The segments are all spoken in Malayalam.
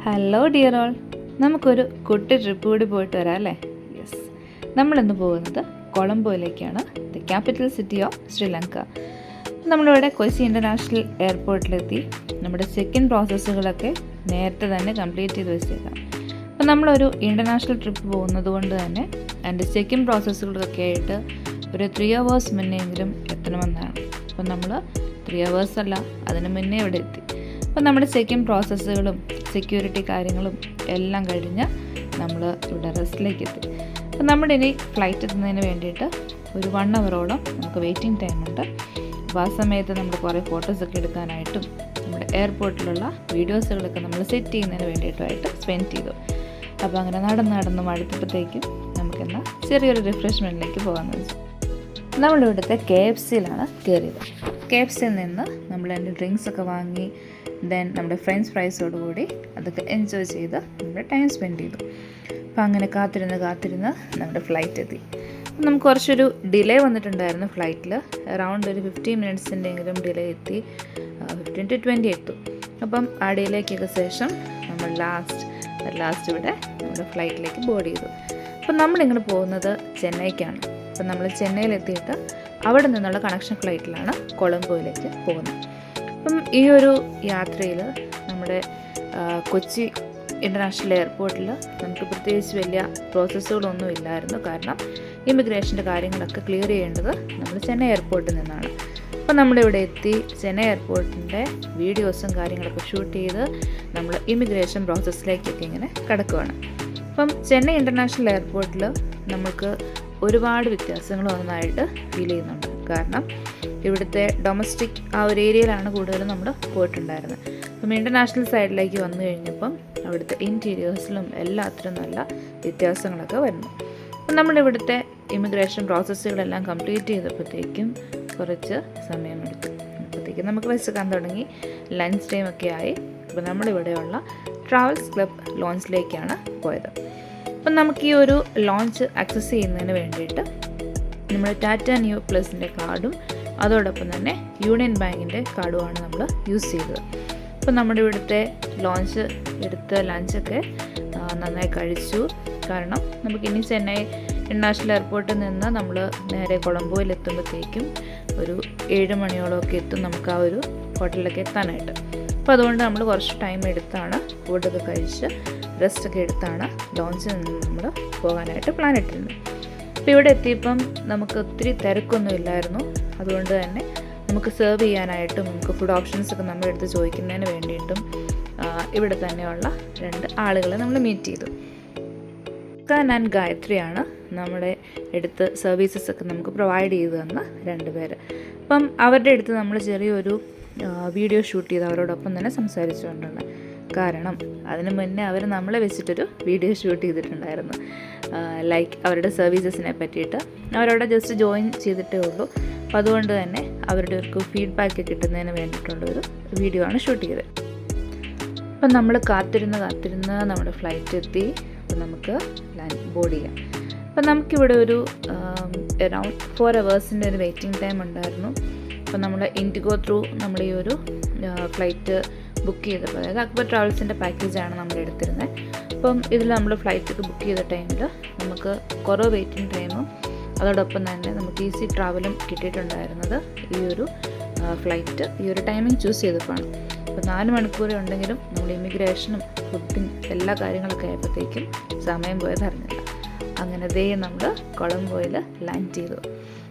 ഹലോ ഡിയർ ഓൾ, നമുക്കൊരു കുട്ടി ട്രിപ്പ് കൂടി പോയിട്ട് വരാം അല്ലേ? യെസ്, നമ്മളിന്ന് പോകുന്നത് കൊളംബോയിലേക്കാണ്, the capital city of Sri Lanka. നമ്മളിവിടെ കൊച്ചി ഇൻ്റർനാഷണൽ എയർപോർട്ടിലെത്തി നമ്മുടെ ചെക്ക് ഇൻ പ്രോസസ്സുകളൊക്കെ നേരത്തെ തന്നെ കംപ്ലീറ്റ് ചെയ്ത് വെച്ചേക്കാം. അപ്പോൾ നമ്മളൊരു ഇൻ്റർനാഷണൽ ട്രിപ്പ് പോകുന്നത് കൊണ്ട് തന്നെ അതിൻ്റെ ചെക്ക് ഇൻ പ്രോസസ്സുകളൊക്കെ ആയിട്ട് ഒരു 3 hours മുന്നെയെങ്കിലും എത്തണമെന്നാണ്. അപ്പോൾ നമ്മൾ 3 hours അല്ല, അതിന് മുന്നേ ഇവിടെ എത്തി. അപ്പോൾ നമ്മുടെ ചെക്ക് ഇൻ പ്രോസസ്സുകളും സെക്യൂരിറ്റി കാര്യങ്ങളും എല്ലാം കഴിഞ്ഞ് നമ്മൾ ഇവിടെ റെസ്റ്റിലേക്ക് എത്തി. അപ്പോൾ നമ്മുടെ ഇനി ഫ്ലൈറ്റ് എത്തുന്നതിന് വേണ്ടിയിട്ട് ഒരു 1 hour നമുക്ക് വെയിറ്റിംഗ് ടൈമുണ്ട്. അപ്പോൾ ആ സമയത്ത് നമ്മൾ കുറേ ഫോട്ടോസൊക്കെ എടുക്കാനായിട്ടും നമ്മുടെ എയർപോർട്ടിലുള്ള വീഡിയോസുകളൊക്കെ നമ്മൾ സെറ്റ് ചെയ്യുന്നതിന് വേണ്ടിയിട്ടുമായിട്ട് സ്പെൻഡ് ചെയ്തു. അപ്പോൾ അങ്ങനെ നടന്ന് മടുത്തപ്പോഴത്തേക്കും നമുക്കെന്നാൽ ചെറിയൊരു റിഫ്രഷ്മെൻറ്റിലേക്ക് പോകാമെന്ന് വെച്ചു. നമ്മളിവിടുത്തെ KFCയിലാണ് കയറിയത്. KFCയിൽ നിന്ന് നമ്മൾ അതിൻ്റെ ഡ്രിങ്ക്സൊക്കെ വാങ്ങി ദെൻ നമ്മുടെ ഫ്രഞ്ച് ഫ്രൈസോടുകൂടി അതൊക്കെ എൻജോയ് ചെയ്ത് നമ്മുടെ ടൈം സ്പെൻഡ് ചെയ്തു. അപ്പോൾ അങ്ങനെ കാത്തിരുന്ന് നമ്മുടെ ഫ്ലൈറ്റ് എത്തി. നമുക്ക് കുറച്ചൊരു ഡിലേ വന്നിട്ടുണ്ടായിരുന്നു ഫ്ലൈറ്റിൽ. അറൗണ്ട് ഒരു 15 minutes ഡിലേ എത്തി, 15 to 20 എത്തും. അപ്പം ആ ഡിലേക്കൊക്കെ ശേഷം നമ്മൾ ലാസ്റ്റ് ഇവിടെ നമ്മുടെ ഫ്ലൈറ്റിലേക്ക് ബോർഡ് ചെയ്തു. അപ്പം നമ്മളിങ്ങനെ പോകുന്നത് ചെന്നൈക്കാണ്. അപ്പം നമ്മൾ ചെന്നൈയിലെത്തിയിട്ട് അവിടെ നിന്നുള്ള കണക്ഷൻ ഫ്ലൈറ്റിലാണ് കൊളംബോയിലേക്ക് പോകുന്നത്. അപ്പം ഈ ഒരു യാത്രയിൽ നമ്മുടെ കൊച്ചി ഇൻ്റർനാഷണൽ എയർപോർട്ടിൽ നമുക്ക് പ്രത്യേകിച്ച് വലിയ പ്രോസസ്സുകളൊന്നും ഇല്ലായിരുന്നു. കാരണം ഇമിഗ്രേഷൻ്റെ കാര്യങ്ങളൊക്കെ ക്ലിയർ ചെയ്യേണ്ടത് നമ്മൾ ചെന്നൈ എയർപോർട്ടിൽ നിന്നാണ്. അപ്പോൾ നമ്മളിവിടെ എത്തി ചെന്നൈ എയർപോർട്ടിൻ്റെ വീഡിയോസും കാര്യങ്ങളൊക്കെ ഷൂട്ട് ചെയ്ത് നമ്മൾ ഇമിഗ്രേഷൻ പ്രോസസ്സിലേക്കൊക്കെ ഇങ്ങനെ കിടക്കുകയാണ്. അപ്പം ചെന്നൈ ഇൻ്റർനാഷണൽ എയർപോർട്ടിൽ നമുക്ക് ഒരുപാട് വ്യത്യാസങ്ങൾ വന്നതായിട്ട് ഫീൽ ചെയ്യുന്നുണ്ട്. കാരണം ഇവിടുത്തെ ഡൊമസ്റ്റിക് ആ ഒരു ഏരിയയിലാണ് കൂടുതലും നമ്മൾ പോയിട്ടുണ്ടായിരുന്നത്. അപ്പം ഇൻ്റർനാഷണൽ സൈഡിലേക്ക് വന്നു കഴിഞ്ഞപ്പം അവിടുത്തെ ഇൻറ്റീരിയേഴ്സിലും എല്ലാത്തിലും നല്ല വ്യത്യാസങ്ങളൊക്കെ വരുന്നു. അപ്പം നമ്മളിവിടുത്തെ ഇമിഗ്രേഷൻ പ്രോസസ്സുകളെല്ലാം കംപ്ലീറ്റ് ചെയ്തപ്പോഴത്തേക്കും കുറച്ച് സമയമെടുത്തു. അപ്പോഴത്തേക്കും നമുക്ക് വിശക്കാൻ തുടങ്ങി, ലഞ്ച് ടൈമൊക്കെ ആയി. അപ്പോൾ നമ്മളിവിടെയുള്ള ട്രാവൽസ് ക്ലബ് ലോഞ്ചിലേക്കാണ് പോയത്. അപ്പം നമുക്ക് ഈ ഒരു ലോഞ്ച് ആക്സസ് ചെയ്യുന്നതിന് വേണ്ടിയിട്ട് നമ്മൾ ടാറ്റ ന്യൂ പ്ലസിൻ്റെ കാർഡും അതോടൊപ്പം തന്നെ യൂണിയൻ ബാങ്കിൻ്റെ കാർഡുമാണ് നമ്മൾ യൂസ് ചെയ്തത്. അപ്പം നമ്മുടെ ഇവിടുത്തെ ലോഞ്ച് എടുത്ത ലഞ്ചൊക്കെ നന്നായി കഴിച്ചു. കാരണം നമുക്കിനി ചെന്നൈ ഇൻ്റർനാഷണൽ എയർപോർട്ടിൽ നിന്ന് നമ്മൾ നേരെ കൊളംബോയിൽ എത്തുമ്പോഴത്തേക്കും ഒരു 7 മണിയോളമൊക്കെ എത്തും നമുക്ക് ആ ഒരു ഹോട്ടലിലൊക്കെ എത്താനായിട്ട്. അപ്പോൾ അതുകൊണ്ട് നമ്മൾ കുറച്ച് ടൈം എടുത്താണ് ഫുഡൊക്കെ കഴിച്ച് റെസ്റ്റൊക്കെ എടുത്താണ് ലോഞ്ചിൽ നിന്ന് നമ്മൾ പോകാനായിട്ട് പ്ലാൻ ഇട്ടിരുന്നത്. അപ്പോൾ ഇവിടെ എത്തിയപ്പം നമുക്ക് ഒത്തിരി തിരക്കൊന്നും ഇല്ലായിരുന്നു. അതുകൊണ്ട് തന്നെ നമുക്ക് സെർവ് ചെയ്യാനായിട്ടും നമുക്ക് ഫുഡ് ഓപ്ഷൻസൊക്കെ നമ്മുടെ അടുത്ത് ചോദിക്കുന്നതിന് വേണ്ടിയിട്ടും ഇവിടെ തന്നെയുള്ള 2 ആളുകളെ നമ്മൾ മീറ്റ് ചെയ്തു. കാൻ ആൻഡ് ഗായത്രിയാണ് നമ്മുടെ അടുത്ത് സർവീസസൊക്കെ നമുക്ക് പ്രൊവൈഡ് ചെയ്തു തന്ന 2 പേര്. അപ്പം അവരുടെ അടുത്ത് നമ്മൾ ചെറിയൊരു വീഡിയോ ഷൂട്ട് ചെയ്ത് അവരോടൊപ്പം തന്നെ സംസാരിച്ചുകൊണ്ടാണ്. കാരണം അതിന് മുന്നേ അവർ നമ്മളെ വെച്ചിട്ടൊരു വീഡിയോ ഷൂട്ട് ചെയ്തിട്ടുണ്ടായിരുന്നു, ലൈക്ക് അവരുടെ സർവീസസിനെ പറ്റിയിട്ട്. അവരവിടെ ജസ്റ്റ് ജോയിൻ ചെയ്തിട്ടേ ഉള്ളൂ. അപ്പോൾ അതുകൊണ്ട് തന്നെ അവരുടെ ഒരു ഫീഡ്ബാക്ക് കിട്ടുന്നതിന് വേണ്ടിയിട്ടുള്ളൊരു വീഡിയോ ആണ് ഷൂട്ട് ചെയ്തത്. അപ്പം നമ്മൾ കാത്തിരുന്ന് നമ്മുടെ ഫ്ലൈറ്റ് എത്തി. അപ്പോൾ നമുക്ക് ബോർഡ് ചെയ്യാം. അപ്പം നമുക്കിവിടെ ഒരു അറൗണ്ട് 4 hours ഒരു വെയിറ്റിംഗ് ടൈം ഉണ്ടായിരുന്നു. അപ്പോൾ നമ്മൾ ഇൻഡിഗോ ത്രൂ നമ്മൾ ഈ ഒരു ഫ്ലൈറ്റ് ബുക്ക് ചെയ്തപ്പോൾ, അതായത് അക്ബർ ട്രാവൽസിൻ്റെ പാക്കേജാണ് നമ്മൾ എടുത്തിരുന്നത്. അപ്പം ഇതിൽ നമ്മൾ ഫ്ലൈറ്റൊക്കെ ബുക്ക് ചെയ്ത ടൈമിൽ നമുക്ക് കുറവ് വെയിറ്റിംഗ് ടൈമും അതോടൊപ്പം തന്നെ നമുക്ക് ഈസി ട്രാവലും കിട്ടിയിട്ടുണ്ടായിരുന്നത് ഈ ഒരു ഫ്ലൈറ്റ് ഈ ഒരു ടൈമിംഗ് ചൂസ് ചെയ്തപ്പോഴാണ്. അപ്പോൾ 4 മണിക്കൂർ ഉണ്ടെങ്കിലും നമ്മൾ ഇമിഗ്രേഷനും ഫുഡിങ് എല്ലാ കാര്യങ്ങളൊക്കെ ആയപ്പോഴത്തേക്കും സമയം പോയത് അറിഞ്ഞില്ല. അങ്ങനെ നമ്മൾ കൊളംബോയിൽ ലാൻഡ് ചെയ്തു.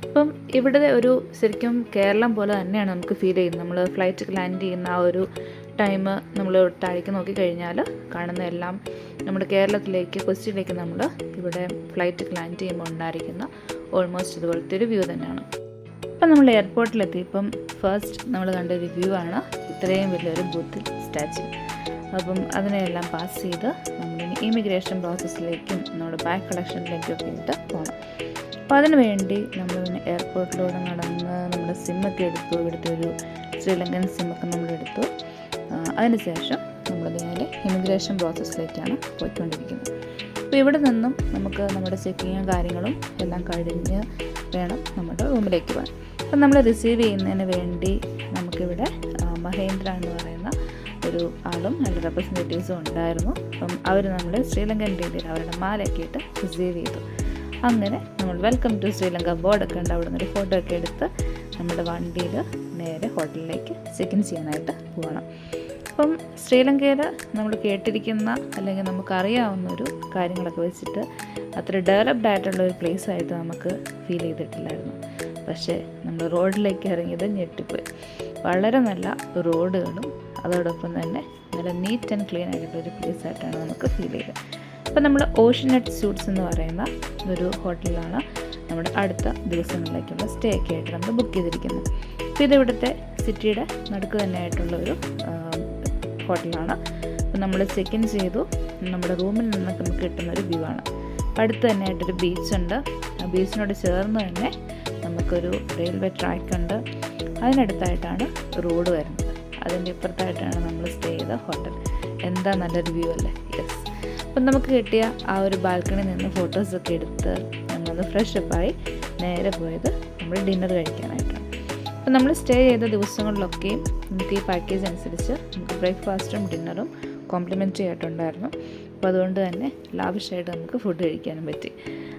അപ്പം ഇവിടെ ഒരു ശരിക്കും കേരളം പോലെ തന്നെയാണ് നമുക്ക് ഫീൽ ചെയ്യുന്നത്. നമ്മൾ ഫ്ലൈറ്റ് ലാൻഡ് ചെയ്യുന്ന ആ ഒരു ടൈം നമ്മൾ താഴേക്ക് നോക്കിക്കഴിഞ്ഞാൽ കാണുന്ന എല്ലാം നമ്മുടെ കേരളത്തിലേക്ക് കൊച്ചിയിലേക്ക് നമ്മൾ ഇവിടെ ഫ്ലൈറ്റ് ലാൻഡ് ചെയ്യുമ്പോൾ ഉണ്ടായിരിക്കുന്ന ഓൾമോസ്റ്റ് ഇതുപോലത്തെ ഒരു വ്യൂ തന്നെയാണ്. അപ്പം നമ്മൾ എയർപോർട്ടിലെത്തി. ഇപ്പം ഫസ്റ്റ് നമ്മൾ കണ്ട ഒരു വ്യൂ ആണ് ഇത്രയും വലിയൊരു ബൂത്ത് സ്റ്റാച്യു. അപ്പം അതിനെല്ലാം പാസ് ചെയ്ത് നമ്മളിനി ഇമിഗ്രേഷൻ പ്രോസസ്സിലേക്കും നമ്മുടെ ബാഗ് കളക്ഷനിലേക്കും ഒക്കെ ആയിട്ട് പോകണം. അപ്പോൾ അതിന് വേണ്ടി നമ്മളിങ്ങനെ എയർപോർട്ടിലൂടെ നടന്ന് നമ്മുടെ സിമ്മൊക്കെ എടുത്തു. ഇവിടുത്തെ ഒരു ശ്രീലങ്കൻ സിമ്മൊക്കെ നമ്മളെടുത്തു. അതിനുശേഷം നമ്മൾ നേരെ ഇമിഗ്രേഷൻ പ്രോസസ്സിലേക്കാണ് പോയിക്കൊണ്ടിരിക്കുന്നത്. അപ്പോൾ ഇവിടെ നിന്നും നമുക്ക് നമ്മുടെ ചെക്കിങ്ങും കാര്യങ്ങളും എല്ലാം കഴിഞ്ഞ് വേണം നമ്മുടെ റൂമിലേക്ക് പോകാൻ. അപ്പം നമ്മൾ റിസീവ് ചെയ്യുന്നതിന് വേണ്ടി നമുക്കിവിടെ മഹേന്ദ്ര എന്ന് പറയുന്ന ഒരു ആളും അതിൻ്റെ റെപ്രസെൻറ്റേറ്റീവ്സും ഉണ്ടായിരുന്നു. അപ്പം അവർ നമ്മളെ ശ്രീലങ്കൻ രീതിയിൽ അവരുടെ മാലയൊക്കെ ഇട്ട് റിസീവ് ചെയ്തു. അങ്ങനെ നമ്മൾ വെൽക്കം ടു ശ്രീലങ്ക ബോർഡൊക്കെ ഉണ്ട്, അവിടെ നിന്നൊരു ഫോട്ടോ ഒക്കെ എടുത്ത് നമ്മുടെ വണ്ടിയിൽ നേരെ ഹോട്ടലിലേക്ക് ചെക്ക് ഇൻ ചെയ്യാനായിട്ട് പോകണം. അപ്പം ശ്രീലങ്കയിൽ നമ്മൾ കേട്ടിരിക്കുന്ന അല്ലെങ്കിൽ നമുക്കറിയാവുന്ന ഒരു കാര്യങ്ങളൊക്കെ വെച്ചിട്ട് അത്ര ഡെവലപ്ഡ് ആയിട്ടുള്ളൊരു പ്ലേസായിട്ട് നമുക്ക് ഫീൽ ചെയ്തിട്ടില്ലായിരുന്നു. പക്ഷേ നമ്മൾ റോഡിലേക്ക് ഇറങ്ങിയത് ഞെട്ടിപ്പോയി. വളരെ നല്ല റോഡുകളും അതോടൊപ്പം തന്നെ നല്ല നീറ്റ് ആൻഡ് ക്ലീൻ ആയിട്ടുള്ളൊരു പ്ലേസായിട്ടാണ് നമുക്ക് ഫീൽ ചെയ്തത്. അപ്പോൾ നമ്മൾ ഓഷ്യനെറ്റ് സ്യൂട്ട്സ് എന്ന് പറയുന്ന ഒരു ഹോട്ടലിലാണ് നമ്മുടെ അടുത്ത ദിവസങ്ങളിലേക്കുള്ള സ്റ്റേ ഒക്കെ ആയിട്ട് നമ്മൾ ബുക്ക് ചെയ്തിരിക്കുന്നത്. അപ്പോൾ ഇത് ഇവിടുത്തെ സിറ്റിയുടെ നടുക്ക് തന്നെയായിട്ടുള്ള ഒരു ഹോട്ടലാണ്. അപ്പോൾ നമ്മൾ ചെക്ക് ഇൻ ചെയ്തു. നമ്മുടെ റൂമിൽ നിന്നൊക്കെ നമുക്ക് കിട്ടുന്ന ഒരു വ്യൂ ആണ്. അടുത്ത് തന്നെയായിട്ടൊരു ബീച്ചുണ്ട്. ആ ബീച്ചിനോട് ചേർന്ന് തന്നെ നമുക്കൊരു റെയിൽവേ ട്രാക്ക് ഉണ്ട്. അതിനടുത്തായിട്ടാണ് റോഡ് വരുന്നത്. അതിൻ്റെ ഇപ്പുറത്തായിട്ടാണ് നമ്മൾ സ്റ്റേ ചെയ്ത ഹോട്ടൽ. എന്താ നല്ലൊരു വ്യൂ അല്ലേ? യെസ്. അപ്പം നമുക്ക് കിട്ടിയ ആ ഒരു ബാൽക്കണിയിൽ നിന്ന് ഫോട്ടോസൊക്കെ എടുത്ത് നമ്മളത് ഫ്രഷപ്പായി നേരെ പോയത് നമ്മൾ ഡിന്നർ കഴിക്കാനായിട്ടാണ്. അപ്പം നമ്മൾ സ്റ്റേ ചെയ്ത ദിവസങ്ങളിലൊക്കെയും നമുക്ക് ഈ പാക്കേജ് അനുസരിച്ച് നമുക്ക് ബ്രേക്ക്ഫാസ്റ്റും ഡിന്നറും കോംപ്ലിമെൻ്ററി ആയിട്ടുണ്ടായിരുന്നു. അപ്പോൾ അതുകൊണ്ട് തന്നെ ലാവിഷായിട്ട് നമുക്ക് ഫുഡ് കഴിക്കാനും പറ്റി.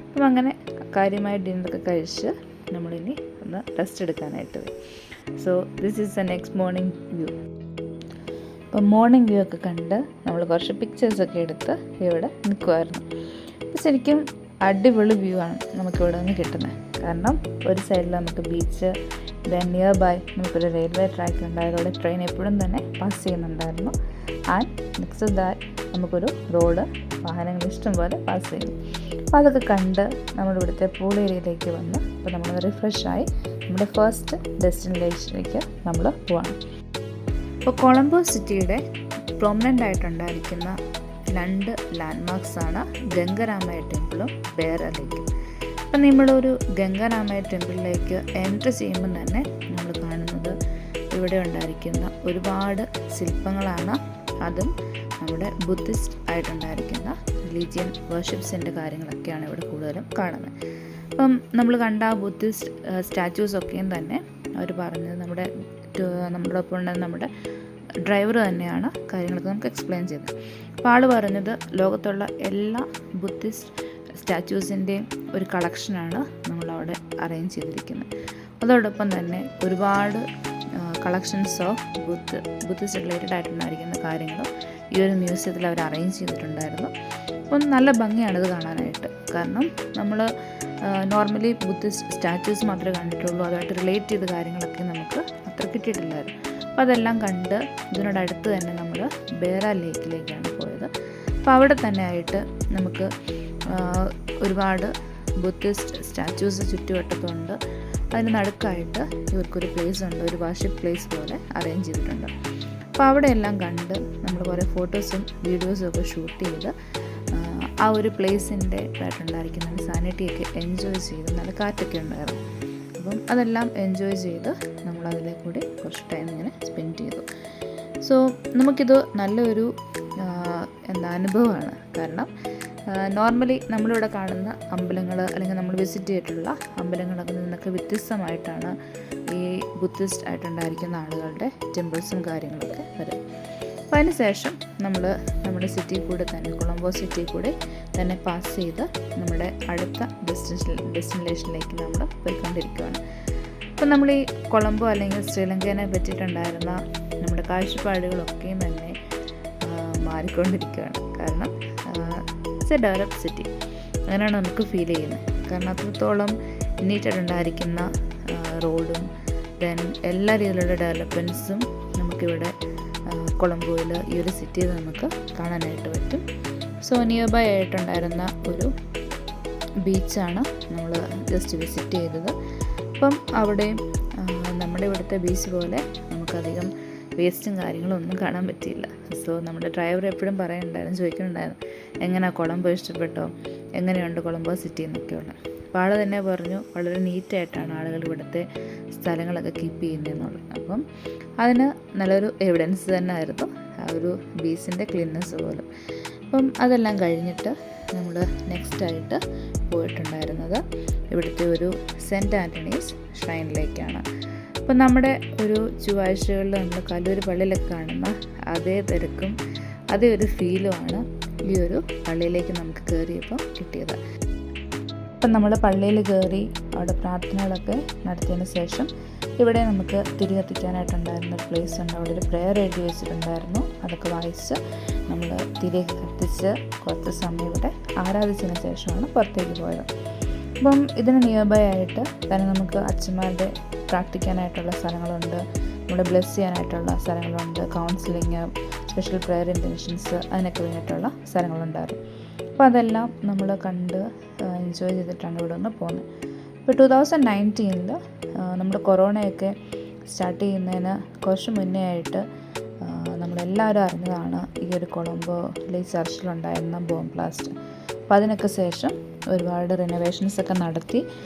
അപ്പം അങ്ങനെ കാര്യമായ ഡിന്നറൊക്കെ കഴിച്ച് നമ്മളിനി ഒന്ന് റെസ്റ്റ് എടുക്കാനായിട്ട് പോയി. So this is the next morning view. അപ്പോൾ മോർണിംഗ് വ്യൂ ഒക്കെ കണ്ട് നമ്മൾ കുറച്ച് പിക്ചേഴ്സൊക്കെ എടുത്ത് ഇവിടെ നിൽക്കുമായിരുന്നു. അപ്പോൾ ശരിക്കും അടിപൊളി വ്യൂ ആണ് നമുക്കിവിടെ നിന്ന് കിട്ടുന്നത്. കാരണം ഒരു സൈഡിൽ നമുക്ക് ബീച്ച്, ദെൻ നിയർ ബൈ നമുക്കൊരു റെയിൽവേ ട്രാക്ക് ഉണ്ടായതോടെ ട്രെയിൻ എപ്പോഴും തന്നെ പാസ് ചെയ്യുന്നുണ്ടായിരുന്നു. ആൻഡ് നെക്സ്റ്റ് ദാറ്റ് നമുക്കൊരു റോഡ്, വാഹനങ്ങൾ ഇഷ്ടം പോലെ പാസ് ചെയ്യും. അപ്പോൾ അതൊക്കെ കണ്ട് നമ്മളിവിടുത്തെ പൂൾ ഏരിയയിലേക്ക് വന്ന് അപ്പോൾ നമ്മൾ റിഫ്രഷായി നമ്മുടെ ഫസ്റ്റ് ഡെസ്റ്റിനേഷനിലേക്ക് നമ്മൾ പോവാണ്. അപ്പോൾ കൊളംബോ സിറ്റിയുടെ പ്രൊമനൻ്റ് ആയിട്ടുണ്ടായിരിക്കുന്ന 2 ലാൻഡ്മാർക്സാണ് ഗംഗരാമയ ടെമ്പിളും ബേര ലേക്കും. അപ്പം നമ്മളൊരു ഗംഗരാമയ ടെമ്പിളിലേക്ക് എൻട്രി ചെയ്യുമ്പോൾ തന്നെ നമ്മൾ കാണുന്നത് ഇവിടെ ഉണ്ടായിരിക്കുന്ന ഒരുപാട് ശില്പങ്ങളാണ്. അതും നമ്മുടെ ബുദ്ധിസ്റ്റ് ആയിട്ടുണ്ടായിരിക്കുന്ന റിലീജിയൻ വർഷിപ്സിൻ്റെ കാര്യങ്ങളൊക്കെയാണ് ഇവിടെ കൂടുതലും കാണുന്നത്. അപ്പം നമ്മൾ കണ്ട ബുദ്ധിസ്റ്റ് സ്റ്റാച്യൂസൊക്കെയും തന്നെ അവർ പറഞ്ഞത് നമ്മുടെ ഒപ്പം ഉള്ള നമ്മുടെ ഡ്രൈവർ തന്നെയാണ് കാര്യങ്ങളൊക്കെ നമുക്ക് എക്സ്പ്ലെയിൻ ചെയ്തത്. അപ്പോൾ ആൾ പറഞ്ഞത് ലോകത്തുള്ള എല്ലാ ബുദ്ധിസ്റ്റ് സ്റ്റാച്യൂസിൻ്റെയും ഒരു കളക്ഷനാണ് നമ്മളവിടെ അറേഞ്ച് ചെയ്തിരിക്കുന്നത്. അതോടൊപ്പം തന്നെ ഒരുപാട് കളക്ഷൻസ് ഓഫ് ബുദ്ധിസ്റ്റ് റിലേറ്റഡ് ആയിട്ടുണ്ടായിരിക്കുന്ന കാര്യങ്ങളും ഈ ഒരു മ്യൂസിയത്തിൽ അവർ അറേഞ്ച് ചെയ്തിട്ടുണ്ടായിരുന്നു. അപ്പം നല്ല ഭംഗിയാണിത് കാണാനായിട്ട്. കാരണം നമ്മൾ നോർമലി ബുദ്ധിസ്റ്റ് സ്റ്റാച്യൂസ് മാത്രമേ കണ്ടിട്ടുള്ളൂ. അതുമായിട്ട് റിലേറ്റ് ചെയ്ത കാര്യങ്ങളൊക്കെ നമുക്ക് അത്ര കിട്ടിയിട്ടില്ലായിരുന്നു. അപ്പോൾ അതെല്ലാം കണ്ട് ഇതിനോടടുത്ത് തന്നെ നമ്മൾ ബേര ലേക്കിലേക്കാണ് പോയത്. അപ്പോൾ അവിടെ തന്നെ ആയിട്ട് നമുക്ക് ഒരുപാട് ബുദ്ധിസ്റ്റ് സ്റ്റാച്യൂസ് ചുറ്റുവട്ടത്തുണ്ട്. അതിന് നടുക്കായിട്ട് ഇവർക്കൊരു പ്ലേസ് ഉണ്ട്, ഒരു വർഷിപ്പ് പ്ലേസ് പോലെ അറേഞ്ച് ചെയ്തിട്ടുണ്ട്. അപ്പോൾ അവിടെയെല്ലാം കണ്ട് നമ്മൾ കുറേ ഫോട്ടോസും വീഡിയോസും ഒക്കെ ഷൂട്ട് ചെയ്ത് ആ ഒരു പ്ലേസിൻ്റെ ആയിട്ടുണ്ടായിരിക്കുന്ന സാനിറ്റിയൊക്കെ എൻജോയ് ചെയ്ത് നല്ല കാറ്റൊക്കെ ഉണ്ടായിരുന്നു. അപ്പം അതെല്ലാം എൻജോയ് ചെയ്ത് നമ്മളതിലെ കൂടി കുറച്ച് ടൈം ഇങ്ങനെ സ്പെൻഡ് ചെയ്തു. സോ നമുക്കിത് നല്ലൊരു അനുഭവമാണ്. കാരണം നോർമലി നമ്മളിവിടെ കാണുന്ന അമ്പലങ്ങൾ അല്ലെങ്കിൽ നമ്മൾ വിസിറ്റ് ചെയ്തിട്ടുള്ള അമ്പലങ്ങളൊക്കെ നിന്നൊക്കെ വ്യത്യസ്തമായിട്ടാണ് ഈ ബുദ്ധിസ്റ്റ് ആയിട്ടുണ്ടായിരിക്കുന്ന ആളുകളുടെ ടെമ്പിൾസും കാര്യങ്ങളൊക്കെ വരും. അപ്പോൾ അതിന് ശേഷം നമ്മൾ നമ്മുടെ സിറ്റിയിൽ കൂടെ തന്നെ കൊളംബോ സിറ്റിയിൽ കൂടെ തന്നെ പാസ് ചെയ്ത് നമ്മുടെ അടുത്ത ഡെസ്റ്റിനേഷനിലേക്ക് നമ്മൾ പോയിക്കൊണ്ടിരിക്കുകയാണ്. അപ്പോൾ നമ്മൾ ഈ കൊളംബോ അല്ലെങ്കിൽ ശ്രീലങ്കേനെ പറ്റിയിട്ടുണ്ടായിരുന്ന നമ്മുടെ കാഴ്ചപ്പാടുകളൊക്കെയും തന്നെ മാറിക്കൊണ്ടിരിക്കുകയാണ്. കാരണം ഇറ്റ്സ് എ ഡെവലപ്ഡ് സിറ്റി, അങ്ങനെയാണ് നമുക്ക് ഫീൽ ചെയ്യുന്നത്. കാരണം അത്രത്തോളം നീറ്റായിട്ടുണ്ടായിരിക്കുന്ന റോഡും ദെൻ എല്ലാ രീതിയിലുള്ള ഡെവലപ്മെൻറ്റ്സും നമുക്കിവിടെ കൊളംബോയിൽ ഈ ഒരു സിറ്റിയിൽ നമുക്ക് കാണാനായിട്ട് പറ്റും. സോ നിയർ ബൈ ആയിട്ടുണ്ടായിരുന്ന ഒരു ബീച്ചാണ് നമ്മൾ ജസ്റ്റ് വിസിറ്റ് ചെയ്തത്. അപ്പം അവിടെയും നമ്മുടെ ഇവിടുത്തെ ബീച്ച് പോലെ നമുക്കധികം വേസ്റ്റും കാര്യങ്ങളും ഒന്നും കാണാൻ പറ്റിയില്ല. സോ നമ്മുടെ ഡ്രൈവർ എപ്പോഴും ചോദിക്കുന്നുണ്ടായിരുന്നു എങ്ങനെയാണ് കൊളംബോ ഇഷ്ടപ്പെട്ടോ, എങ്ങനെയുണ്ട് കൊളംബോ സിറ്റി എന്നൊക്കെയുള്ള. അപ്പോൾ ആൾ തന്നെ പറഞ്ഞു വളരെ നീറ്റായിട്ടാണ് ആളുകൾ ഇവിടുത്തെ സ്ഥലങ്ങളൊക്കെ കീപ്പ് ചെയ്യുന്നതെന്നുള്ളത്. അപ്പം അതിന് നല്ലൊരു എവിഡൻസ് തന്നെ ആയിരുന്നു ആ ഒരു ബീച്ചിൻ്റെ ക്ലീൻനെസ് പോലും. അപ്പം അതെല്ലാം കഴിഞ്ഞിട്ട് നമ്മൾ നെക്സ്റ്റായിട്ട് പോയിട്ടുണ്ടായിരുന്നത് ഇവിടുത്തെ ഒരു സെൻറ്റ് ആൻ്റണീസ് ഷ്രൈനിലേക്കാണ്. അപ്പോൾ നമ്മുടെ ഒരു ചൊവ്വാഴ്ചകളിൽ നമ്മൾ കല്ലൂർ പള്ളിയിലൊക്കെ കാണുന്ന അതേ തിരക്കും അതേ ഒരു ഫീലുമാണ് ഈ ഒരു പള്ളിയിലേക്ക് നമുക്ക് കയറിയപ്പോൾ കിട്ടിയത്. അപ്പം നമ്മൾ പള്ളിയിൽ കയറി അവിടെ പ്രാർത്ഥനകളൊക്കെ നടത്തിയതിന് ശേഷം ഇവിടെ നമുക്ക് തിരി കത്തിക്കാനായിട്ടുണ്ടായിരുന്ന ഒരു പ്ലേസ് ഉണ്ട്. അവിടെ ഒരു പ്രെയർ എഴുതി വെച്ചിട്ടുണ്ടായിരുന്നു. അതൊക്കെ വായിച്ച് നമ്മൾ തിരി കത്തിച്ച് കുറച്ച് സമയം ഇവിടെ ആരാധിച്ചതിന് ശേഷമാണ് പുറത്തേക്ക് പോയത്. അപ്പം ഇതിന് നിയർ ബൈ ആയിട്ട് തന്നെ നമുക്ക് അച്ഛന്മാരുടെ പ്രാർത്ഥിക്കാനായിട്ടുള്ള സ്ഥലങ്ങളുണ്ട്, നമ്മുടെ ബ്ലെസ് ചെയ്യാനായിട്ടുള്ള സ്ഥലങ്ങളുണ്ട്, കൗൺസിലിങ്, സ്പെഷ്യൽ പ്രെയർ ഇൻറ്റൻഷൻസ്, അതിനൊക്കെ വേണ്ടിയിട്ടുള്ള സ്ഥലങ്ങളുണ്ടായിരുന്നു. അപ്പോൾ അതെല്ലാം നമ്മൾ കണ്ട് എൻജോയ് ചെയ്തിട്ടാണ് ഇവിടെ നിന്ന് പോകുന്നത്. ഇപ്പോൾ 2019 നമ്മുടെ കൊറോണയൊക്കെ സ്റ്റാർട്ട് ചെയ്യുന്നതിന് കുറച്ച് മുന്നേ ആയിട്ട് നമ്മളെല്ലാവരും അറിഞ്ഞതാണ് ഈ ഒരു കൊളംബോയിലെ ചർച്ചിലുണ്ടായിരുന്ന ബോംബ് ബ്ലാസ്റ്റ്. അപ്പോൾ അതിനൊക്കെ ശേഷം ഒരുപാട് റിനോവേഷൻസൊക്കെ നടത്തി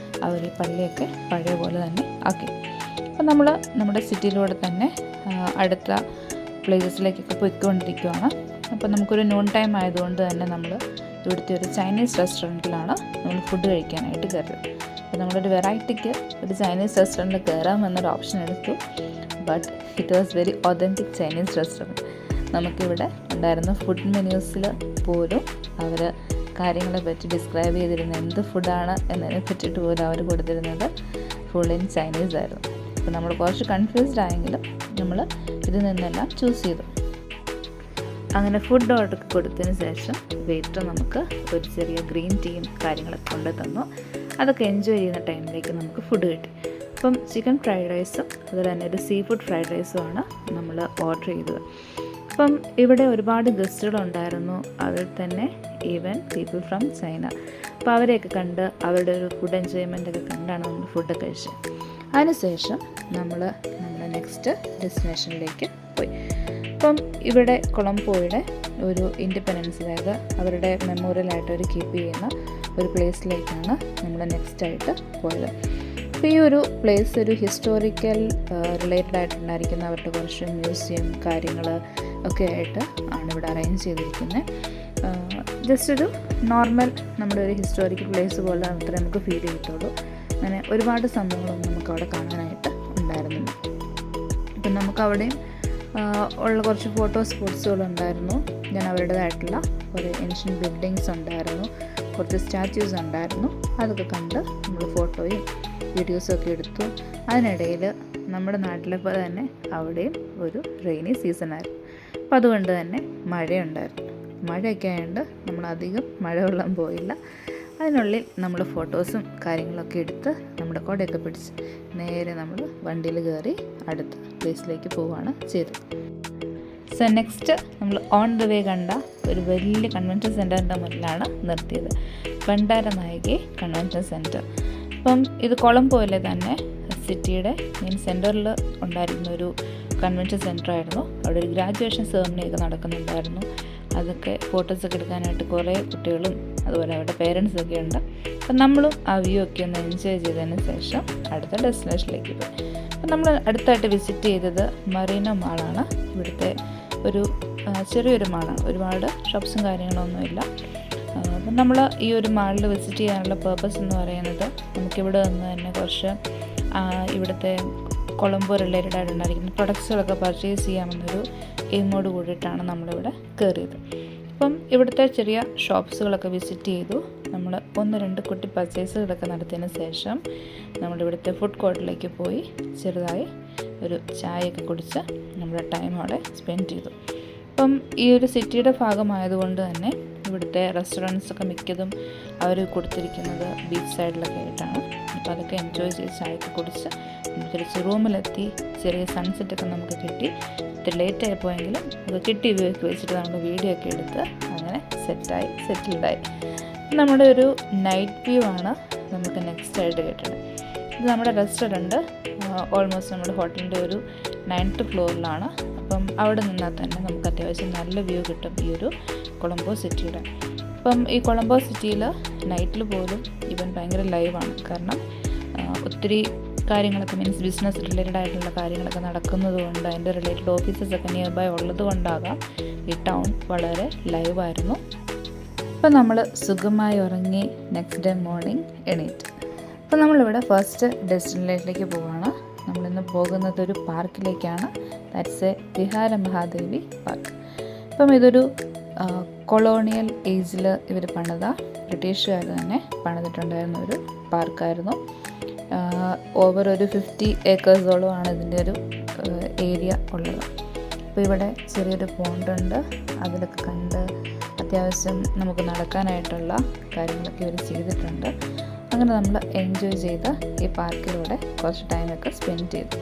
അവർ ഈ പള്ളിയൊക്കെ പഴയ പോലെ തന്നെ ആക്കി. അപ്പോൾ നമ്മൾ നമ്മുടെ സിറ്റിയിലൂടെ തന്നെ അടുത്ത പ്ലേസസിലേക്കൊക്കെ പോയിക്കൊണ്ടിരിക്കുകയാണ്. അപ്പോൾ നമുക്കൊരു നോൺ ടൈം ആയതുകൊണ്ട് തന്നെ നമ്മൾ ഇവിടുത്തെ ഒരു ചൈനീസ് റെസ്റ്റോറൻറ്റിലാണ് നമ്മൾ ഫുഡ് കഴിക്കാനായിട്ട് കയറിയത്. അപ്പോൾ നമ്മളൊരു വെറൈറ്റിക്ക് ഒരു ചൈനീസ് റെസ്റ്റോറൻറ്റിൽ കയറാമെന്നൊരു ഓപ്ഷൻ എടുത്തു. But it was very authentic Chinese restaurant. നമുക്കിവിടെ ഉണ്ടായിരുന്ന ഫുഡ് മെനൂസിൽ പോലും അവർ കാര്യങ്ങളെ പറ്റി ഡിസ്ക്രൈബ് ചെയ്തിരുന്ന എന്ത് ഫുഡാണ് എന്നതിനെ പറ്റിയിട്ട് പോലും അവർ കൊടുത്തിരുന്നത് ഫുൾ ഇൻ ചൈനീസ് ആയിരുന്നു. അപ്പോൾ നമ്മൾ കുറച്ച് കൺഫ്യൂസ്ഡ് ആയെങ്കിലും നമ്മൾ ഇതിൽ നിന്നെല്ലാം ചൂസ് ചെയ്തു. അങ്ങനെ ഫുഡ് ഓർഡർ കൊടുത്തതിന് ശേഷം വെയിറ്റർ നമുക്ക് ഒരു ചെറിയ ഗ്രീൻ ടീയും കാര്യങ്ങളൊക്കെ കൊണ്ട് തന്നു. അതൊക്കെ എൻജോയ് ചെയ്യുന്ന ടൈമിലേക്ക് നമുക്ക് ഫുഡ് കിട്ടി. അപ്പം ചിക്കൻ ഫ്രൈഡ് റൈസും അതുപോലെ തന്നെ ഒരു സീ ഫുഡ് ഫ്രൈഡ് റൈസുമാണ് നമ്മൾ ഓർഡർ ചെയ്തത്. അപ്പം ഇവിടെ ഒരുപാട് ഗസ്റ്റുകളുണ്ടായിരുന്നു, അതിൽ തന്നെ ഈവൻ പീപ്പിൾ ഫ്രം ചൈന. അപ്പോൾ അവരെയൊക്കെ കണ്ട് അവരുടെ ഒരു ഫുഡ് എൻജോയ്മെൻ്റൊക്കെ കണ്ടാണ് നമ്മൾ ഫുഡ് കഴിച്ചത്. അതിനുശേഷം നമ്മൾ നമ്മുടെ നെക്സ്റ്റ് ഡെസ്റ്റിനേഷനിലേക്ക് പോയി. അപ്പം ഇവിടെ കൊളംബോയുടെ ഒരു ഇൻഡിപെൻഡൻസ്, അതായത് അവരുടെ മെമ്മോറിയലായിട്ട് അവർ കീപ്പ് ചെയ്യുന്ന ഒരു പ്ലേസിലേക്കാണ് നമ്മൾ നെക്സ്റ്റായിട്ട് പോയത്. അപ്പോൾ ഈ ഒരു പ്ലേസ് ഒരു ഹിസ്റ്റോറിക്കൽ റിലേറ്റഡ് ആയിട്ടുണ്ടായിരിക്കുന്ന അവരുടെ കുറച്ച് മ്യൂസിയം കാര്യങ്ങൾ ഒക്കെ ആയിട്ട് ആണ് ഇവിടെ അറേഞ്ച് ചെയ്തിരിക്കുന്നത്. ജസ്റ്റ് ഒരു നോർമൽ നമ്മുടെ ഒരു ഹിസ്റ്റോറിക്കൽ പ്ലേസ് പോലെ മാത്രമേ നമുക്ക് ഫീൽ ചെയ്യത്തുള്ളൂ. അങ്ങനെ ഒരുപാട് സംഭവങ്ങളൊന്നും നമുക്ക് അവിടെ കാണാനായിട്ട് ഉണ്ടായിരുന്നില്ല. അപ്പം നമുക്കവിടെയും ഉള്ള കുറച്ച് ഫോട്ടോ സ്പോട്സുകളുണ്ടായിരുന്നു. ഞാൻ അവരുടേതായിട്ടുള്ള ഒരു ഏൻഷ്യൻ്റ് ബിൽഡിങ്സ് ഉണ്ടായിരുന്നു, കുറച്ച് സ്റ്റാച്യൂസ് ഉണ്ടായിരുന്നു. അതൊക്കെ കണ്ട് നമ്മൾ ഫോട്ടോയും വീഡിയോസും ഒക്കെ എടുത്തു. അതിനിടയിൽ നമ്മുടെ നാട്ടിലെ പോലെ തന്നെ അവിടെയും ഒരു റെയിനി സീസണായിരുന്നു. അപ്പോൾ അതുകൊണ്ട് തന്നെ മഴയുണ്ടായിരുന്നു. മഴയൊക്കെ ആയതുകൊണ്ട് നമ്മളധികം മഴവെള്ളം പോയില്ല. അതിനുള്ളിൽ നമ്മൾ ഫോട്ടോസും കാര്യങ്ങളൊക്കെ എടുത്ത് നമ്മുടെ കുടയൊക്കെ പിടിച്ച് നേരെ നമ്മൾ വണ്ടിയിൽ കയറി അടുത്ത പ്ലേസിലേക്ക് പോവുകയാണ് ചെയ്തത്. സോ നെക്സ്റ്റ് നമ്മൾ ഓൺ ദ വേ കണ്ട ഒരു വലിയ കൺവെൻഷൻ സെൻറ്ററിൻ്റെ മുന്നിലാണ് നിർത്തിയത്, ഭണ്ഡാരനായികെ കൺവെൻഷൻ സെൻറ്റർ. അപ്പം ഇത് കൊളംബോയിലെ തന്നെ സിറ്റിയുടെ മെയിൻ സെൻറ്ററിൽ ഉണ്ടായിരുന്ന ഒരു കൺവെൻഷൻ സെൻറ്ററായിരുന്നു. അവിടെ ഒരു ഗ്രാജുവേഷൻ സെറമണിയൊക്കെ നടക്കുന്നുണ്ടായിരുന്നു. അതൊക്കെ ഫോട്ടോസൊക്കെ എടുക്കാനായിട്ട് കുറേ കുട്ടികളും അതുപോലെ അവരുടെ പേരൻസൊക്കെ ഉണ്ട്. അപ്പം നമ്മളും ആ വ്യൂ ഒക്കെ ഒന്ന് എൻജോയ് ചെയ്തതിന് ശേഷം അടുത്ത ഡെസ്റ്റിനേഷനിലേക്ക് പോയി. അപ്പം നമ്മൾ അടുത്തായിട്ട് വിസിറ്റ് ചെയ്തത് മറീന മാളാണ്. ഇവിടുത്തെ ഒരു ചെറിയൊരു മാളാണ്, ഒരുപാട് ഷോപ്സും കാര്യങ്ങളൊന്നുമില്ല. അപ്പം നമ്മൾ ഈ ഒരു മാളിൽ വിസിറ്റ് ചെയ്യാനുള്ള പേർപ്പസ് എന്ന് പറയുന്നത് നമുക്കിവിടെ നിന്ന് തന്നെ കുറച്ച് ഇവിടുത്തെ കൊളംബോ റിലേറ്റഡ് ആയിട്ടുണ്ടായിരിക്കുന്ന പ്രൊഡക്ട്സുകളൊക്കെ പർച്ചേസ് ചെയ്യാമെന്നൊരു എയിമോട് കൂടിയിട്ടാണ് നമ്മളിവിടെ കയറിയത്. അപ്പം ഇവിടുത്തെ ചെറിയ ഷോപ്സുകളൊക്കെ വിസിറ്റ് ചെയ്തു. നമ്മൾ 1-2 കുട്ടി പർച്ചേസുകളൊക്കെ നടത്തിയതിന് ശേഷം നമ്മളിവിടുത്തെ ഫുഡ് കോർട്ടിലേക്ക് പോയി ചെറുതായി ഒരു ചായയൊക്കെ കുടിച്ച് നമ്മുടെ ടൈം അവിടെ സ്പെൻഡ് ചെയ്തു. അപ്പം ഈ ഒരു സിറ്റിയുടെ ഭാഗമായതുകൊണ്ട് തന്നെ ഇവിടുത്തെ റെസ്റ്റോറൻറ്റ്സൊക്കെ മിക്കതും അവർ കൊടുത്തിരിക്കുന്നത് ബീച്ച് സൈഡിലൊക്കെ ആയിട്ടാണ്. അപ്പോൾ അതൊക്കെ എൻജോയ് ചെയ്ത് ചായയൊക്കെ കുടിച്ച് തിരിച്ച് റൂമിലെത്തി. ചെറിയ സൺസെറ്റൊക്കെ നമുക്ക് കിട്ടി. ഇത്തിരി ലേറ്റായി പോയെങ്കിലും അത് കിട്ടി ഉപയോഗിച്ച് വെച്ചിട്ട് നമ്മൾ വീഡിയോ ഒക്കെ എടുത്ത് അങ്ങനെ സെറ്റിൽഡായി. നമ്മുടെ ഒരു നൈറ്റ് വ്യൂ ആണ് നമുക്ക് നെക്സ്റ്റ് ആയിട്ട് കിട്ടുന്നത്. ഇത് നമ്മുടെ റെസ്റ്റോറൻറ്റ് ഓൾമോസ്റ്റ് നമ്മുടെ ഹോട്ടലിൻ്റെ ഒരു 9th ഫ്ലോറിലാണ്. അപ്പം അവിടെ നിന്നാൽ തന്നെ നമുക്ക് അത്യാവശ്യം നല്ല വ്യൂ കിട്ടും ഈ ഒരു കൊളംബോ സിറ്റിയുടെ. അപ്പം ഈ കൊളംബോ സിറ്റിയിൽ നൈറ്റിൽ പോലും ഇവൻ ഭയങ്കര ലൈവാണ്. കാരണം ഒത്തിരി കാര്യങ്ങളൊക്കെ മീൻസ് ബിസിനസ് റിലേറ്റഡ് ആയിട്ടുള്ള കാര്യങ്ങളൊക്കെ നടക്കുന്നത് കൊണ്ട് അതിൻ്റെ റിലേറ്റഡ് ഓഫീസസൊക്കെ നിയർ ബൈ ഉള്ളത് കൊണ്ടാകാം ഈ ടൗൺ വളരെ ലൈവായിരുന്നു. അപ്പോൾ നമ്മൾ സുഖമായി ഉറങ്ങി നെക്സ്റ്റ് ഡേ മോർണിംഗ് എണീറ്റ്. അപ്പോൾ നമ്മളിവിടെ ഫസ്റ്റ് ഡെസ്റ്റിനേഷനിലേക്ക് പോവുകയാണ്. നമ്മളിന്ന് പോകുന്നത് ഒരു പാർക്കിലേക്കാണ്. That's a Vihara Mahadevi park. അപ്പം ഇതൊരു കൊളോണിയൽ ഏജിൽ ഇവർ പണിത, ബ്രിട്ടീഷുകാർ തന്നെ പണിതിട്ടുണ്ടായിരുന്ന ഒരു പാർക്കായിരുന്നു. ഓവർ ഒരു 50 ഏക്കേഴ്സോളമാണ് ഇതിൻ്റെ ഒരു ഏരിയ ഉള്ളത്. അപ്പോൾ ഇവിടെ ചെറിയൊരു പോണ്ടുണ്ട്, അതിലൊക്കെ കണ്ട് അത്യാവശ്യം നമുക്ക് നടക്കാനായിട്ടുള്ള കാര്യങ്ങളൊക്കെ ഇവർ ചെയ്തിട്ടുണ്ട്. അങ്ങനെ നമ്മൾ എൻജോയ് ചെയ്ത് ഈ പാർക്കിലൂടെ കുറച്ച് ടൈമൊക്കെ സ്പെൻഡ് ചെയ്തു.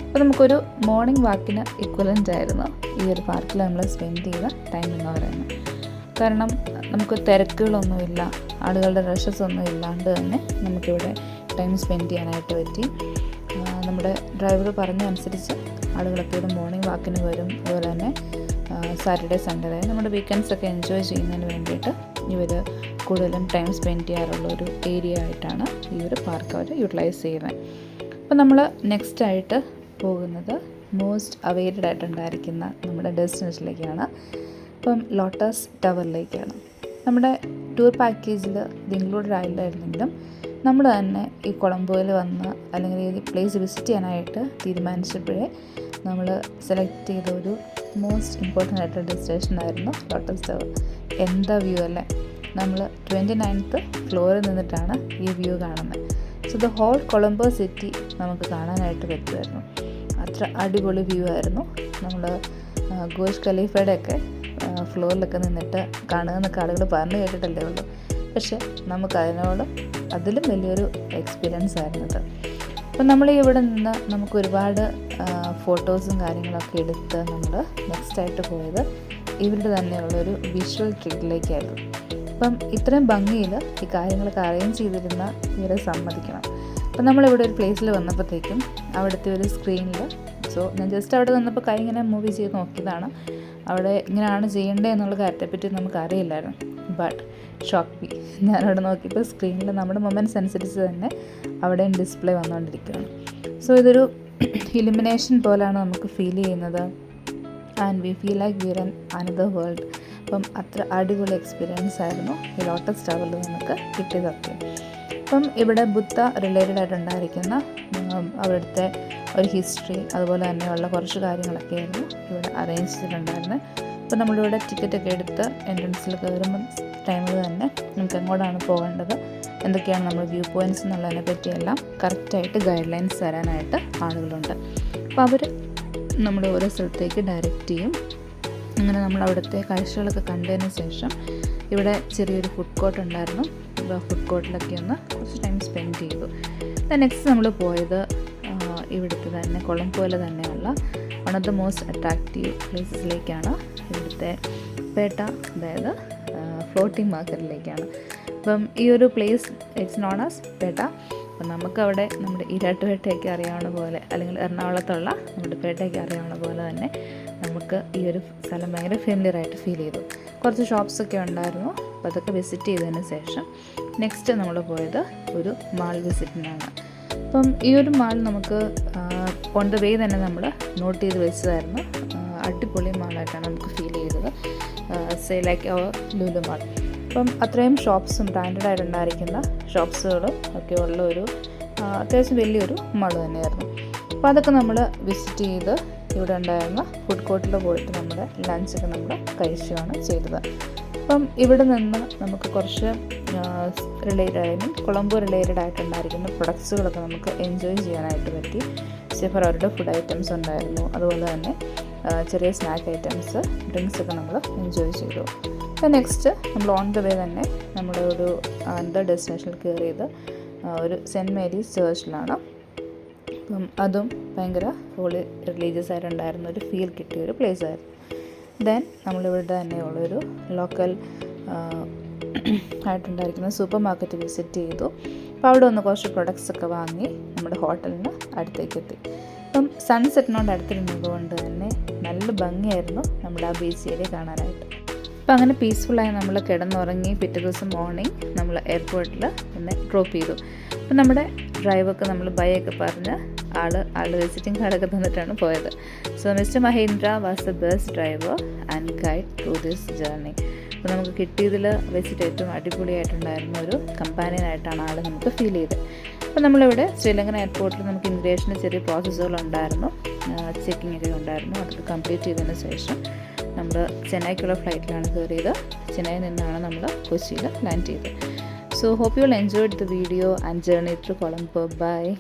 അപ്പോൾ നമുക്കൊരു മോർണിംഗ് വാക്കിന് ഇക്വലൻ്റ് ആയിരുന്നു ഈ ഒരു പാർക്കിൽ നമ്മൾ സ്പെൻഡ് ചെയ്ത ടൈം എന്ന് പറയുന്നത്. കാരണം നമുക്ക് തിരക്കുകളൊന്നുമില്ല, ആളുകളുടെ റഷസ് ഒന്നും ഇല്ലാണ്ട് തന്നെ നമുക്കിവിടെ ടൈം സ്പെൻഡ് ചെയ്യാനായിട്ട് പറ്റി. നമ്മുടെ ഡ്രൈവർ പറഞ്ഞ അനുസരിച്ച് ആളുകളൊക്കെ ഇവിടെ മോർണിംഗ് വാക്കിന് വരും. അതുപോലെ തന്നെ സാറ്റർഡേ സൺഡേ, അതായത് നമ്മുടെ വീക്കെൻഡ്സൊക്കെ എൻജോയ് ചെയ്യുന്നതിന് വേണ്ടിയിട്ട് ഇവർ കൂടുതലും ടൈം സ്പെൻഡ് ചെയ്യാറുള്ള ഒരു ഏരിയ ആയിട്ടാണ് ഈ ഒരു പാർക്ക് അവർ യൂട്ടിലൈസ് ചെയ്യുന്നത്. അപ്പോൾ നമ്മൾ നെക്സ്റ്റ് ആയിട്ട് പോകുന്നത് മോസ്റ്റ് അവൈറ്റഡ് ആയിട്ടുണ്ടായിരിക്കുന്ന നമ്മുടെ ഡെസ്റ്റിനേഷനിലേക്കാണ്. ഇപ്പം ലോട്ടസ് ടവറിലേക്കാണ്. നമ്മുടെ ടൂർ പാക്കേജിൽ ഇത് ഇൻക്ലൂഡഡ് ആയില്ലായിരുന്നെങ്കിലും നമ്മൾ തന്നെ ഈ കൊളംബോയിൽ വന്ന് അല്ലെങ്കിൽ ഈ പ്ലേസ് വിസിറ്റ് ചെയ്യാനായിട്ട് തീരുമാനിച്ചപ്പോഴേ നമ്മൾ സെലക്ട് ചെയ്ത ഒരു മോസ്റ്റ് ഇമ്പോർട്ടൻ്റ് ആയിട്ടുള്ള ഡെസ്റ്റിനേഷൻ ആയിരുന്നു ലോട്ടസ് ടവർ. എന്താ വ്യൂ അല്ലേ! നമ്മൾ 29th ഫ്ലോറിൽ നിന്നിട്ടാണ് ഈ വ്യൂ കാണുന്നത്. So the whole Colombo city നമുക്ക് കാണാനായിട്ട് പറ്റുമായിരുന്നു. അത്ര അടിപൊളി വ്യൂ ആയിരുന്നു. നമ്മൾ ഗോഷ് ഖലീഫയുടെ ഒക്കെ ഫ്ലോറിലൊക്കെ നിന്നിട്ട് കാണുമെന്നൊക്കെ ആളുകൾ പറഞ്ഞു കേട്ടിട്ടല്ലേ ഉള്ളൂ. പക്ഷെ അതിലും വലിയൊരു എക്സ്പീരിയൻസ് ആയിരുന്നത്. അപ്പം നമ്മൾ ഇവിടെ നിന്ന് നമുക്ക് ഒരുപാട് ഫോട്ടോസും കാര്യങ്ങളൊക്കെ എടുത്ത് നമ്മൾ നെക്സ്റ്റായിട്ട് പോയത് ഇവരുടെ തന്നെയുള്ളൊരു വിഷ്വൽ ട്രിപ്പിലേക്കായിരുന്നു. അപ്പം ഇത്രയും ഭംഗിയിൽ ഈ കാര്യങ്ങളൊക്കെ അറേഞ്ച് ചെയ്തിരുന്ന ഇവരെ സമ്മതിക്കണം. അപ്പം നമ്മളിവിടെ ഒരു പ്ലേസിൽ വന്നപ്പോഴത്തേക്കും അവിടുത്തെ ഒരു സ്ക്രീനിൽ, സോ ഞാൻ ജസ്റ്റ് അവിടെ നിന്നപ്പോൾ കൈ ഇങ്ങനെ മൂവ് ചെയ്ത് നോക്കിയതാണ്. അവിടെ ഇങ്ങനെയാണ് ചെയ്യേണ്ടത് എന്നുള്ള കാര്യത്തെപ്പറ്റി നമുക്ക് അറിയില്ലായിരുന്നു. ബട്ട് ഷോക്ക് മീ, ഞാനവിടെ നോക്കിയപ്പോൾ സ്ക്രീനിൽ നമ്മുടെ മൊമെൻറ്റ്സ് അനുസരിച്ച് തന്നെ അവിടെയും ഡിസ്പ്ലേ വന്നുകൊണ്ടിരിക്കുകയാണ്. സോ ഇതൊരു ഇലിമിനേഷൻ പോലെയാണ് നമുക്ക് ഫീൽ ചെയ്യുന്നത്. And we feel like we are in another world. അപ്പം അത്ര അടിപൊളി എക്സ്പീരിയൻസ് ആയിരുന്നു ഈ ലോട്ടസ് ടവറിൽ നമുക്ക് കിട്ടിയതൊക്കെ. അപ്പം ഇവിടെ ബുദ്ധ റിലേറ്റഡ് ആയിട്ടുണ്ടായിരിക്കുന്ന അവിടുത്തെ ഒരു ഹിസ്റ്ററി, അതുപോലെ തന്നെയുള്ള കുറച്ച് കാര്യങ്ങളൊക്കെ ആയിരുന്നു ഇവിടെ അറേഞ്ച് ചെയ്തിട്ടുണ്ടായിരുന്നത്. അപ്പോൾ നമ്മളിവിടെ ടിക്കറ്റൊക്കെ എടുത്ത് എൻട്രൻസിൽ കയറുമ്പോൾ ടൈമിൽ തന്നെ നമുക്ക് എങ്ങോട്ടാണ് പോകേണ്ടത്, എന്തൊക്കെയാണ് നമ്മൾ വ്യൂ പോയിൻറ്റ്സ് എന്നുള്ളതിനെ പറ്റിയെല്ലാം കറക്റ്റായിട്ട് ഗൈഡ് ലൈൻസ് തരാനായിട്ട് ആളുകളുണ്ട്. അപ്പോൾ അവർ നമ്മൾ ഓരോ സ്ഥലത്തേക്ക് ഡയറക്റ്റ് ചെയ്യും. അങ്ങനെ നമ്മൾ അവിടുത്തെ കാഴ്ചകളൊക്കെ കണ്ടതിന് ശേഷം ഇവിടെ ചെറിയൊരു ഫുഡ് കോർട്ട് ഉണ്ടായിരുന്നു. അപ്പോൾ ഫുഡ് കോർട്ടിലൊക്കെ ഒന്ന് കുറച്ച് ടൈം സ്പെൻഡ് ചെയ്തു. നെക്സ്റ്റ് നമ്മൾ പോയത് ഇവിടുത്തെ തന്നെ കൊളംബോയിൽ തന്നെയുള്ള one of the most attractive പ്ലേസസിലേക്കാണ്. ഇവിടുത്തെ പേട്ട, അതായത് ഫ്ലോട്ടിംഗ് മാർക്കറ്റിലേക്കാണ്. അപ്പം ഈ ഒരു place it's known as Pettah. അപ്പം നമുക്കവിടെ നമ്മുടെ ഇരാട്ടുപേട്ടയൊക്കെ അറിയാവുന്ന പോലെ, അല്ലെങ്കിൽ എറണാകുളത്തുള്ള നമ്മുടെ പേട്ടയൊക്കെ അറിയാവുന്ന പോലെ തന്നെ നമുക്ക് ഈ ഒരു സ്ഥലം ഭയങ്കര ഫെമിലിയറായിട്ട് ഫീൽ ചെയ്തു. കുറച്ച് ഷോപ്സൊക്കെ ഉണ്ടായിരുന്നു. അപ്പോൾ അതൊക്കെ വിസിറ്റ് ചെയ്തതിന് ശേഷം നെക്സ്റ്റ് നമ്മൾ പോയത് ഒരു മാൾ വിസിറ്റിനാണ്. അപ്പം ഈ ഒരു മാൾ നമുക്ക് ഓൺ ദ വേ തന്നെ നമ്മൾ നോട്ട് ചെയ്ത് വെച്ചതായിരുന്നു. അടിപൊളി മാളായിട്ടാണ് നമുക്ക് ഫീൽ ചെയ്തത്. സേ ലൈക്ക് അവർ ലുലു മാൾ. അപ്പം അത്രയും ഷോപ്സും ബ്രാൻഡഡ് ആയിട്ടുണ്ടായിരിക്കുന്ന ഷോപ്സുകളും ഒക്കെ ഉള്ള ഒരു അത്യാവശ്യം വലിയൊരു മാൾ തന്നെയായിരുന്നു. അപ്പോൾ അതൊക്കെ നമ്മൾ വിസിറ്റ് ചെയ്ത് ഇവിടെ ഉണ്ടായിരുന്ന ഫുഡ് കോർട്ടിൽ പോയിട്ട് നമ്മുടെ ലഞ്ചൊക്കെ നമ്മൾ കഴിച്ചുമാണ് ചെയ്തത്. അപ്പം ഇവിടെ നിന്ന് നമുക്ക് കുറച്ച് കൊളംബോ റിലേറ്റഡ് ആയിട്ടുണ്ടായിരിക്കുന്ന പ്രൊഡക്ട്സുകളൊക്കെ നമുക്ക് എൻജോയ് ചെയ്യാനായിട്ട് പറ്റി. ഷെഫർ അവരുടെ ഫുഡ് ഐറ്റംസ് ഉണ്ടായിരുന്നു, അതുപോലെ തന്നെ ചെറിയ സ്നാക്ക് ഐറ്റംസ്, ഡ്രിങ്ക്സൊക്കെ നമ്മൾ എൻജോയ് ചെയ്തു. അപ്പോൾ നെക്സ്റ്റ് നമ്മൾ ഓൺ ദ വേ തന്നെ നമ്മുടെ ഒരു അനദർ ഡെസ്റ്റിനേഷനിൽ കയറിയത് ഒരു സെൻറ്റ് മേരീസ് ചേർച്ചിലാണ്. അപ്പം അതും ഭയങ്കര ഹോളി റിലീജിയസ് ആയിട്ടുണ്ടായിരുന്ന ഒരു ഫീൽ കിട്ടിയ ഒരു പ്ലേസ് ആയിരുന്നു. ദെൻ നമ്മളിവിടെ തന്നെയുള്ളൊരു ലോക്കൽ ആയിട്ടുണ്ടായിരിക്കുന്ന സൂപ്പർ മാർക്കറ്റ് വിസിറ്റ് ചെയ്തു. അപ്പോൾ അവിടെ ഒന്ന് കുറച്ച് പ്രൊഡക്ട്സൊക്കെ വാങ്ങി നമ്മുടെ ഹോട്ടലിന് അടുത്തേക്ക് എത്തി. അപ്പം സൺസെറ്റിനോട് അടുത്തിരുന്നത് കൊണ്ട് തന്നെ നല്ല ഭംഗിയായിരുന്നു നമ്മുടെ ആ ബീച്ച് ഏരിയ കാണാനായിട്ട്. അപ്പോൾ അങ്ങനെ പീസ്ഫുള്ളായി നമ്മൾ കിടന്നുറങ്ങി. പിറ്റേ ദിവസം മോർണിംഗ് നമ്മൾ എയർപോർട്ടിൽ ഒന്ന് ഡ്രോപ്പ് ചെയ്തു. അപ്പോൾ നമ്മുടെ ഡ്രൈവർക്ക് നമ്മൾ ബൈ ഒക്കെ പറഞ്ഞ് ആൾ വിസിറ്റിംഗ് കാർഡൊക്കെ തന്നിട്ടാണ് പോയത്. So mister Mahendra was the best driver and guide through this journey. അപ്പോൾ നമുക്ക് കിട്ടിയതിൽ വെച്ചിട്ട് ഏറ്റവും അടിപൊളിയായിട്ടുണ്ടായിരുന്ന ഒരു കമ്പാനിയനായിട്ടാണ് ആൾ നമുക്ക് ഫീൽ ചെയ്തത്. അപ്പോൾ നമ്മളിവിടെ ശ്രീലങ്കൻ എയർപോർട്ടിൽ നമുക്ക് ഇമിഗ്രേഷന് ചെറിയ പ്രോസസ്സുകളുണ്ടായിരുന്നു, ചെക്കിംഗ് ഒക്കെ ഉണ്ടായിരുന്നു. അതൊക്കെ കംപ്ലീറ്റ് ചെയ്തതിന് ശേഷം നമ്മൾ ചെന്നൈക്കുള്ള ഫ്ലൈറ്റിലാണ് കയറിയത്. ചെന്നൈയിൽ നിന്നാണ് നമ്മൾ കൊച്ചിയിൽ ലാൻഡ് ചെയ്തത്. So hope you all enjoyed the video and journey through Colombo. Bye.